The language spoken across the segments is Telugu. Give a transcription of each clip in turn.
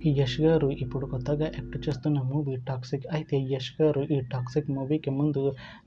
ఈ యష్ గారు ఇప్పుడు కొత్తగా యాక్ట్ చేస్తున్న మూవీ 'టాక్సిక్'. అయితే యష్ గారు ఈ 'టాక్సిక్' మూవీకి ముందు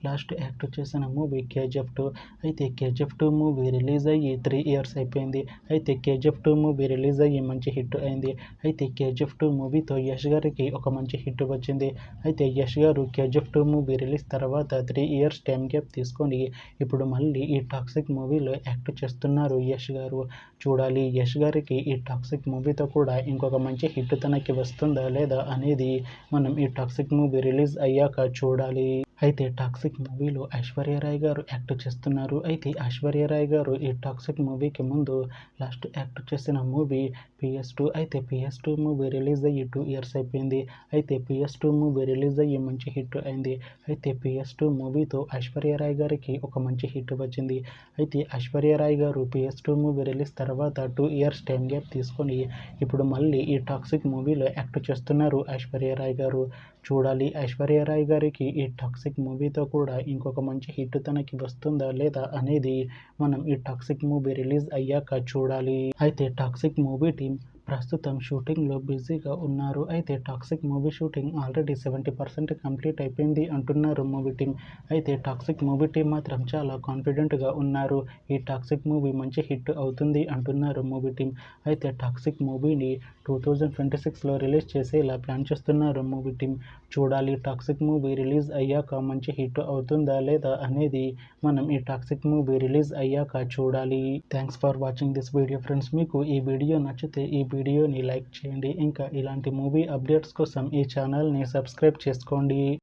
లాస్ట్ యాక్ట్ చేసిన మూవీ 'కేజీఎఫ్ 2'. అయితే 'కేజీఎఫ్ 2' మూవీ రిలీజ్ అయ్యి 3 ఇయర్స్ అయిపోయింది. అయితే 'కేజీఎఫ్ 2' మూవీ రిలీజ్ అయ్యి మంచి హిట్ అయింది. అయితే 'కేజీఎఫ్ 2' మూవీతో యష్ గారికి ఒక మంచి హిట్ వచ్చింది. అయితే యష్ గారు 'కేజీఎఫ్ 2' మూవీ రిలీజ్ తర్వాత 3 ఇయర్స్ టైం గ్యాప్ తీసుకొని ఇప్పుడు మళ్ళీ ఈ 'టాక్సిక్' మూవీలో యాక్ట్ చేస్తున్నారు యష్ గారు. చూడాలి యష్ గారికి ఈ 'టాక్సిక్' మూవీతో కూడా ఇంకొక మంచి హిట్ తనకి వస్తుందా లేదా అనేది మనం ఈ 'టాక్సిక్' మూవీ రిలీజ్ అయ్యాక చూడాలి. అయితే 'టాక్సిక్' మూవీలో ఐశ్వర్య రాయ్ గారు యాక్ట్ చేస్తున్నారు. అయితే ఐశ్వర్య రాయ్ గారు ఈ 'టాక్సిక్' మూవీకి ముందు లాస్ట్ యాక్ట్ చేసిన మూవీ 'PS2'. అయితే 'PS2' మూవీ రిలీజ్ అయ్యి 2 ఇయర్స్ అయిపోయింది. అయితే 'PS2' మూవీ రిలీజ్ అయ్యి మంచి హిట్ అయింది. అయితే 'PS2' మూవీతో ఐశ్వర్య రాయ్ గారికి ఒక మంచి హిట్ వచ్చింది. అయితే ఐశ్వర్య రాయ్ గారు 'PS2' మూవీ రిలీజ్ తర్వాత 2 ఇయర్స్ టైం గ్యాప్ తీసుకొని ఇప్పుడు మళ్ళీ ఈ 'టాక్సిక్' మూవీలో యాక్ట్ చేస్తున్నారు ఐశ్వర్య రాయ్ గారు. చూడాలి ఐశ్వర్య రాయ్ గారికి ఈ 'టాక్సిక్' మూవీతో కూడా ఇంకొక మంచి హిట్ తనకి వస్తుందా లేదా అనేది మనం ఈ 'టాక్సిక్' మూవీ రిలీజ్ అయ్యాక చూడాలి. అయితే 'టాక్సిక్' మూవీ టీం ప్రస్తుతం షూటింగ్లో బిజీగా ఉన్నారు. అయితే 'toxic' movie shooting already 70% complete అయిపోయింది అంటున్నారు మూవీ టీం. అయితే 'టాక్సిక్' మూవీ టీం మాత్రం చాలా కాన్ఫిడెంట్గా ఉన్నారు. ఈ 'టాక్సిక్' మూవీ మంచి హిట్ అవుతుంది అంటున్నారు మూవీ టీం. అయితే 'టాక్సిక్' మూవీని 2026లో రిలీజ్ చేసేలా ప్లాన్ చేస్తున్నారు మూవీ టీం. చూడాలి 'టాక్సిక్' మూవీ రిలీజ్ అయ్యాక మంచి హిట్ అవుతుందా లేదా అనేది మనం ఈ 'టాక్సిక్' మూవీ రిలీజ్ అయ్యాక చూడాలి. Thanks for watching this video friends. మీకు ఈ వీడియో నచ్చితే ఈ వీడియోని లైక్ చేయండి. ఇంకా ఇలాంటి మూవీ అప్డేట్స్ కోసం ఈ ఛానల్ని సబ్స్క్రైబ్ చేసుకోండి.